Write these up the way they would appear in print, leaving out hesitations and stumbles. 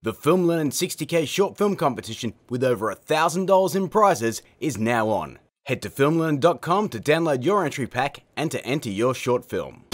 The Film Learning 60K short film competition with over $1,000 in prizes is now on. Head to filmlearn.com to download your entry pack and to enter your short film.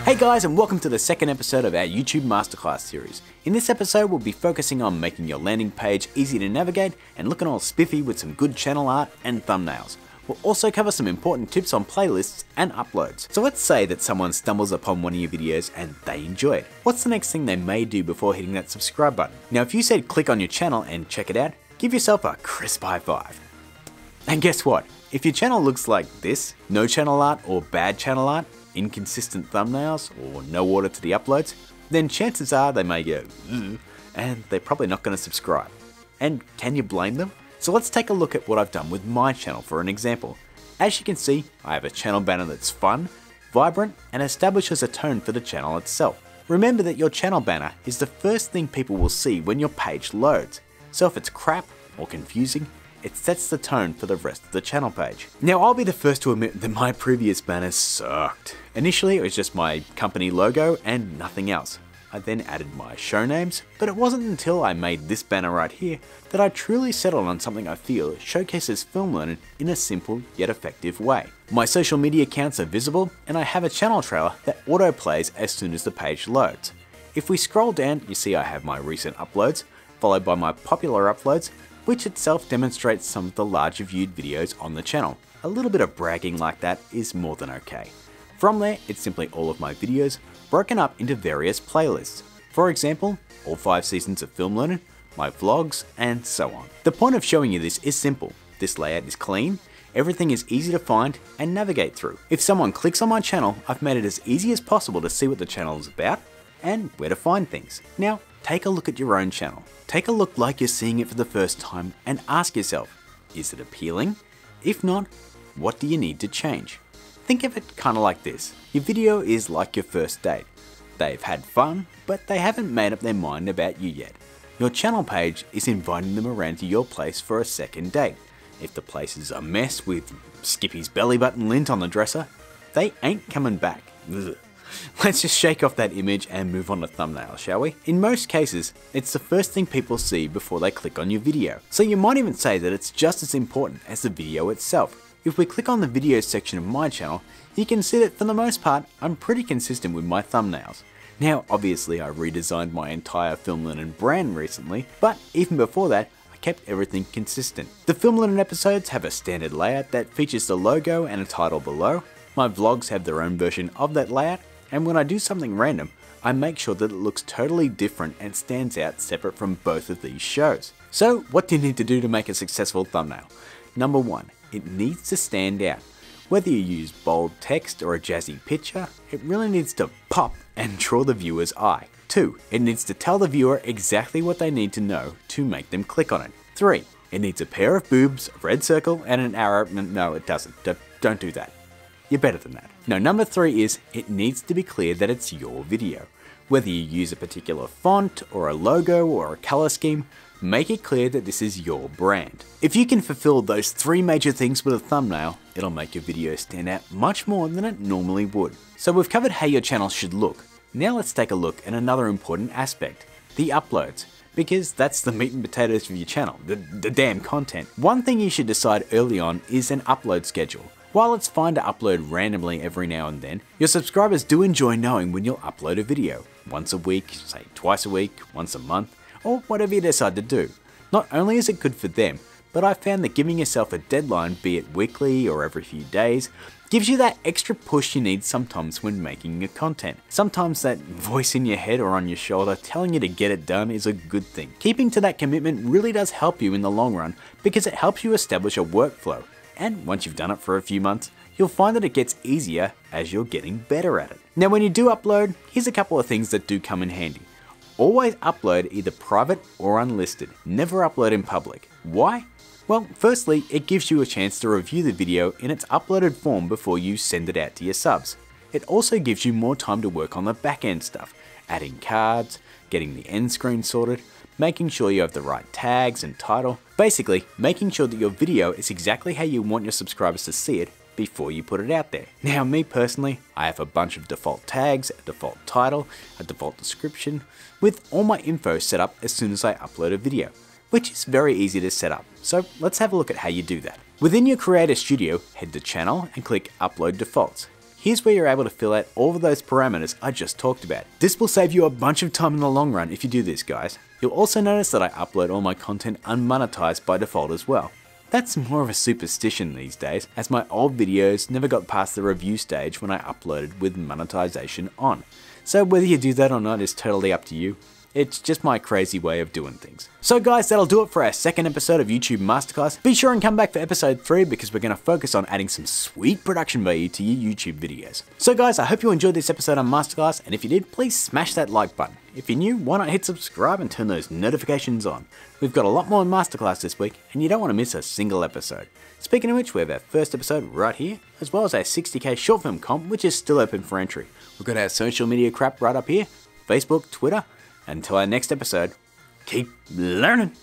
Hey guys, and welcome to the second episode of our YouTube Masterclass series. In this episode, we'll be focusing on making your landing page easy to navigate and looking all spiffy with some good channel art and thumbnails. We'll also cover some important tips on playlists and uploads. So let's say that someone stumbles upon one of your videos and they enjoy it. What's the next thing they may do before hitting that subscribe button? Now, if you said click on your channel and check it out, give yourself a crisp high five. And guess what? If your channel looks like this, no channel art or bad channel art, inconsistent thumbnails, or no order to the uploads, then chances are they may go, ugh, and they're probably not going to subscribe. And can you blame them? So let's take a look at what I've done with my channel for an example. As you can see, I have a channel banner that's fun, vibrant, and establishes a tone for the channel itself. Remember that your channel banner is the first thing people will see when your page loads. So if it's crap or confusing, it sets the tone for the rest of the channel page. Now, I'll be the first to admit that my previous banners sucked. Initially, it was just my company logo and nothing else. I then added my show names, but it wasn't until I made this banner right here that I truly settled on something I feel showcases film learning in a simple yet effective way. My social media accounts are visible, and I have a channel trailer that auto plays as soon as the page loads. If we scroll down, you see I have my recent uploads, followed by my popular uploads, which itself demonstrates some of the larger viewed videos on the channel. A little bit of bragging like that is more than okay. From there, it's simply all of my videos broken up into various playlists. For example, all 5 seasons of Film Learning, my vlogs, and so on. The point of showing you this is simple. This layout is clean, everything is easy to find and navigate through. If someone clicks on my channel, I've made it as easy as possible to see what the channel is about and where to find things. Now, take a look at your own channel. Take a look like you're seeing it for the first time and ask yourself, is it appealing? If not, what do you need to change? Think of it kind of like this. Your video is like your first date. They've had fun, but they haven't made up their mind about you yet. Your channel page is inviting them around to your place for a second date. If the place is a mess with Skippy's belly button lint on the dresser, they ain't coming back. Ugh. Let's just shake off that image and move on to thumbnails, shall we? In most cases, it's the first thing people see before they click on your video. So you might even say that it's just as important as the video itself. If we click on the videos section of my channel, you can see that for the most part, I'm pretty consistent with my thumbnails. Now, obviously I redesigned my entire Film Learning brand recently, but even before that, I kept everything consistent. The Film Learning episodes have a standard layout that features the logo and a title below. My vlogs have their own version of that layout, and when I do something random, I make sure that it looks totally different and stands out separate from both of these shows. So, what do you need to do to make a successful thumbnail? Number 1. It needs to stand out. Whether you use bold text or a jazzy picture, it really needs to pop and draw the viewer's eye. 2. It needs to tell the viewer exactly what they need to know to make them click on it. 3. It needs a pair of boobs, a red circle, and an arrow. No, it doesn't. Don't do that. You're better than that. No, number 3 is it needs to be clear that it's your video. Whether you use a particular font or a logo or a color scheme, make it clear that this is your brand. If you can fulfill those 3 major things with a thumbnail, it'll make your video stand out much more than it normally would. So we've covered how your channel should look. Now let's take a look at another important aspect, the uploads, because that's the meat and potatoes of your channel, the damn content. One thing you should decide early on is an upload schedule. While it's fine to upload randomly every now and then, your subscribers do enjoy knowing when you'll upload a video. Once a week, say twice a week, once a month, or whatever you decide to do. Not only is it good for them, but I found that giving yourself a deadline, be it weekly or every few days, gives you that extra push you need sometimes when making your content. Sometimes that voice in your head or on your shoulder telling you to get it done is a good thing. Keeping to that commitment really does help you in the long run because it helps you establish a workflow. And once you've done it for a few months, you'll find that it gets easier as you're getting better at it. Now when you do upload, here's a couple of things that do come in handy. Always upload either private or unlisted. Never upload in public. Why? Well, firstly, it gives you a chance to review the video in its uploaded form before you send it out to your subs. It also gives you more time to work on the back end stuff, adding cards, getting the end screen sorted, making sure you have the right tags and title, basically making sure that your video is exactly how you want your subscribers to see it before you put it out there. Now me personally, I have a bunch of default tags, a default title, a default description, with all my info set up as soon as I upload a video, which is very easy to set up. So let's have a look at how you do that. Within your Creator Studio, head to Channel and click Upload Defaults. Here's where you're able to fill out all of those parameters I just talked about. This will save you a bunch of time in the long run if you do this, guys. You'll also notice that I upload all my content unmonetized by default as well. That's more of a superstition these days, as my old videos never got past the review stage when I uploaded with monetization on. So whether you do that or not is totally up to you. It's just my crazy way of doing things. So guys, that'll do it for our second episode of YouTube Masterclass. Be sure and come back for episode 3 because we're going to focus on adding some sweet production value to your YouTube videos. So guys, I hope you enjoyed this episode on Masterclass, and if you did, please smash that like button. If you're new, why not hit subscribe and turn those notifications on? We've got a lot more Masterclass this week, and you don't want to miss a single episode. Speaking of which, we have our first episode right here, as well as our 60k short film comp, which is still open for entry. We've got our social media crap right up here, Facebook, Twitter. Until our next episode, keep learning.